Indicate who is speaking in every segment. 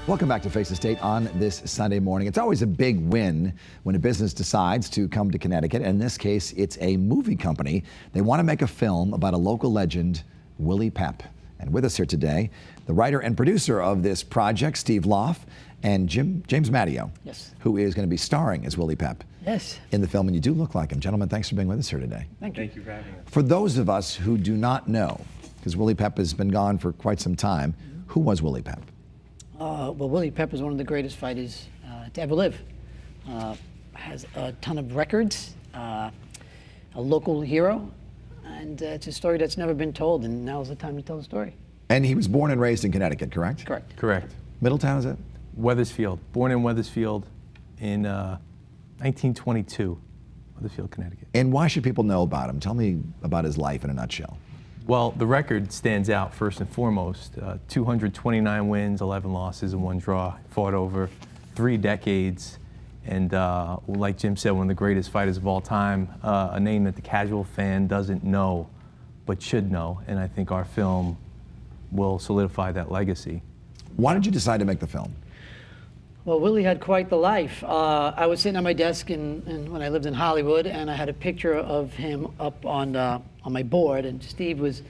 Speaker 1: Welcome back to Face the State on this Sunday morning. It's always a big win when a business decides to come to Connecticut. In this case, it's a movie company. They want to make a film about a local legend, Willie Pep. And with us here today, the writer and producer of this project, Steve Loff, and James Matteo,
Speaker 2: yes,
Speaker 1: who is going to be starring as Willie Pep,
Speaker 2: yes,
Speaker 1: in the film. And you do look like him. Gentlemen, thanks for being with us here today.
Speaker 2: Thank you.
Speaker 3: Thank you for having us.
Speaker 1: For those of us who do not know, because Willie Pep has been gone for quite some time, who was Willie Pep?
Speaker 2: Well, Willie Pepper is one of the greatest fighters to ever live. Has a ton of records, a local hero, and it's a story that's never been told, and now's the time to tell the story.
Speaker 1: And he was born and raised in Connecticut, correct?
Speaker 2: Correct.
Speaker 3: Correct.
Speaker 1: Middletown, is it?
Speaker 3: Weathersfield. Born in Weathersfield in 1922, Weathersfield, Connecticut.
Speaker 1: And why should people know about him? Tell me about his life in a nutshell.
Speaker 3: Well, the record stands out first and foremost. 229 wins, 11 losses, and 1 draw. Fought over 3 decades. And like Jim said, one of the greatest fighters of all time. A name that the casual fan doesn't know, but should know. And I think our film will solidify that legacy.
Speaker 1: Why did you decide to make the film?
Speaker 2: Well, Willie had quite the life. I was sitting at my desk when I lived in Hollywood, and I had a picture of him up on my board, and Steve was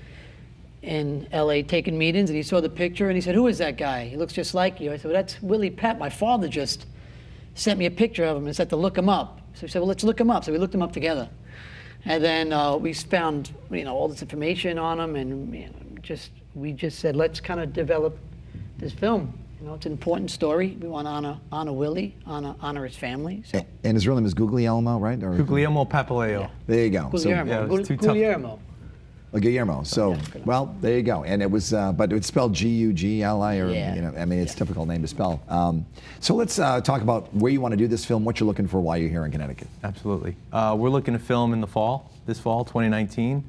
Speaker 2: in LA taking meetings, and he saw the picture, and he said, "Who is that guy? He looks just like you." I said, "Well, that's Willie Pep. My father just sent me a picture of him and said to look him up." So he said, "Well, let's look him up." So we looked him up together. And then we found, all this information on him, and we just said, let's kind of develop this film. It's an important story. We want to honor Willie, honor his family. So.
Speaker 1: And his real name is Guglielmo, right? Or
Speaker 3: Guglielmo Papaleo.
Speaker 2: Yeah.
Speaker 1: There you go.
Speaker 2: Guglielmo.
Speaker 3: Yeah, it was too tough.
Speaker 2: Guglielmo.
Speaker 1: Guillermo. So,
Speaker 2: Yeah,
Speaker 1: well, there you go. And it was, but it's spelled G-U-G-L-I, or,
Speaker 2: Yeah.
Speaker 1: it's a difficult name to spell. So let's talk about where you want to do this film, what you're looking for while you're here in Connecticut.
Speaker 3: Absolutely. We're looking to film in this fall, 2019.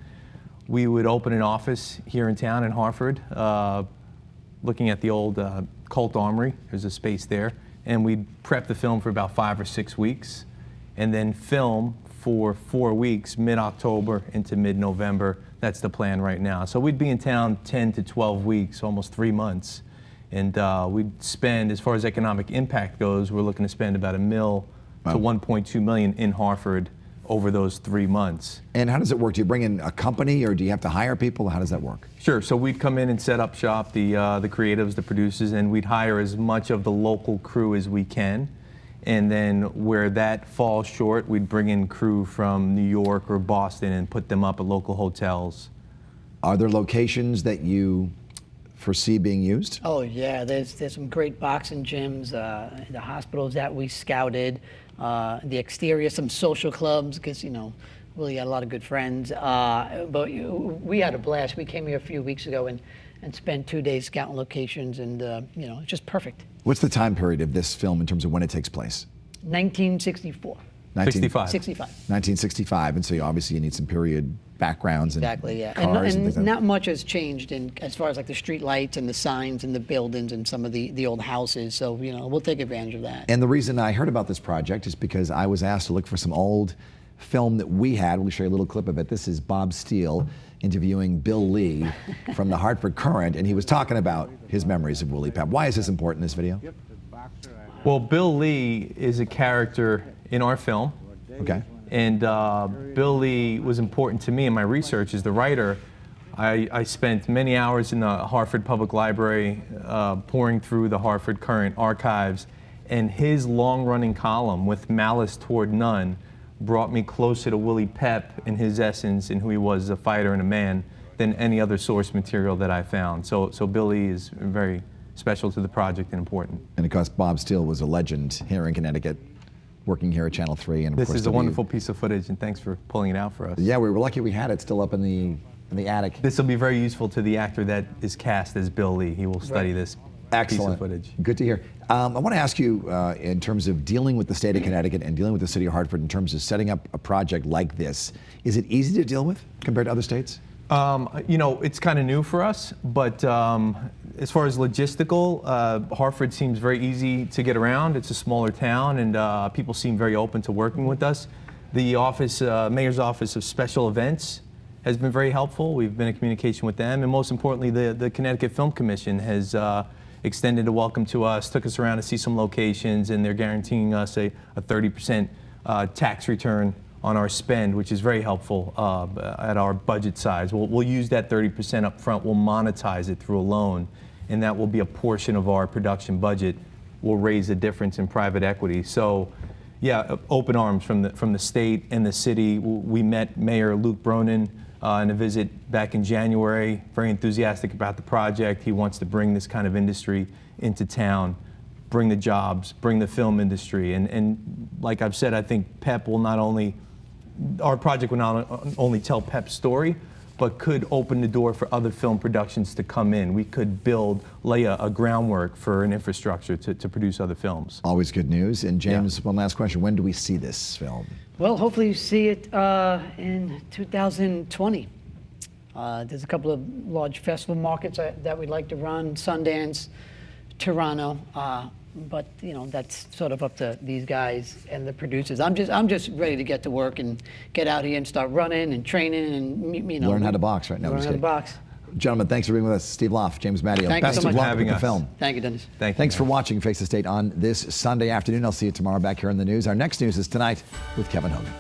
Speaker 3: We would open an office here in town in Hartford, looking at the old Colt Armory. There's a space there. And we'd prep the film for about 5 or 6 weeks, and then film for 4 weeks, mid-October into mid-November. That's the plan right now. So we'd be in town 10 to 12 weeks, almost 3 months. And we'd spend, as far as economic impact goes, we're looking to spend about $1 million to $1.2 million in Hartford over those 3 months.
Speaker 1: And how does it work? Do you bring in a company, or do you have to hire people? How does that work?
Speaker 3: Sure. So we'd come in and set up shop, the creatives, the producers, and we'd hire as much of the local crew as we can. And then where that falls short, we'd bring in crew from New York or Boston and put them up at local hotels.
Speaker 1: Are there locations that you foresee being used?
Speaker 2: Oh yeah, there's some great boxing gyms, the hospitals that we scouted, the exterior, some social clubs, because Willie had a lot of good friends. But we had a blast. We came here a few weeks ago and spent 2 days scouting locations, and it's just perfect.
Speaker 1: What's the time period of this film in terms of when it takes place?
Speaker 2: 1964.
Speaker 3: 65.
Speaker 2: 65.
Speaker 1: 1965, and so obviously you need some period backgrounds and
Speaker 2: Exactly, yeah.
Speaker 1: cars and things like that.
Speaker 2: Not much has changed as far as like the street lights and the signs and the buildings and some of the old houses. So, we'll take advantage of that.
Speaker 1: And the reason I heard about this project is because I was asked to look for some old film that we had. We'll show you a little clip of it. This is Bob Steele interviewing Bill Lee from the Hartford Courant, and he was talking about his memories of Willie Pep. Why is this important, this video?
Speaker 3: Well, Bill Lee is a character in our film.
Speaker 1: Okay.
Speaker 3: And Bill Lee was important to me in my research as the writer. I spent many hours in the Hartford Public Library pouring through the Hartford Courant archives, and his long-running column, With Malice Toward None, brought me closer to Willie Pep in his essence and who he was as a fighter and a man than any other source material that I found. So Bill Lee is very special to the project and important.
Speaker 1: And of course, Bob Steele was a legend here in Connecticut, working here at Channel 3. And of
Speaker 3: This
Speaker 1: course,
Speaker 3: is a wonderful piece of footage, and thanks for pulling it out for us.
Speaker 1: Yeah, we were lucky we had it still up in the attic.
Speaker 3: This will be very useful to the actor that is cast as Bill Lee. He will study this piece of footage.
Speaker 1: Good to hear. I want to ask you, in terms of dealing with the state of Connecticut and dealing with the city of Hartford, in terms of setting up a project like this, is it easy to deal with compared to other states?
Speaker 3: It's kind of new for us, but as far as logistical, Hartford seems very easy to get around. It's a smaller town, and people seem very open to working with us. The office, Mayor's Office of Special Events, has been very helpful. We've been in communication with them, and most importantly, the Connecticut Film Commission has extended a welcome to us, took us around to see some locations, and they're guaranteeing us a 30% tax return on our spend, which is very helpful at our budget size. We'll use that 30% up front. We'll monetize it through a loan, and that will be a portion of our production budget. We'll raise the difference in private equity. So, yeah, open arms from the state and the city. We met Mayor Luke Bronin in a visit back in January, very enthusiastic about the project. He wants to bring this kind of industry into town, bring the jobs, bring the film industry. And like I've said, I think PEP will not only, our project will not only tell PEP's story, but could open the door for other film productions to come in. We could lay a groundwork for an infrastructure to produce other films.
Speaker 1: Always good news. And James, one last question. When do we see this film?
Speaker 2: Well, hopefully you see it in 2020. There's a couple of large festival markets that we'd like to run, Sundance, Toronto, but that's sort of up to these guys and the producers. I'm just ready to get to work and get out here and start running and training and
Speaker 1: learn how to box right now.
Speaker 2: Learn how to box.
Speaker 1: Gentlemen, thanks for being with us. Steve Loff, James Maddeo.
Speaker 2: Thank you
Speaker 1: Best
Speaker 2: so
Speaker 1: of
Speaker 2: much
Speaker 1: luck
Speaker 2: for
Speaker 1: with
Speaker 3: having
Speaker 1: the
Speaker 3: us.
Speaker 1: film.
Speaker 2: Thank you, Dennis.
Speaker 3: Thanks
Speaker 1: for watching Face the State on this Sunday afternoon. I'll see you tomorrow back here in the news. Our next news is tonight with Kevin Hogan.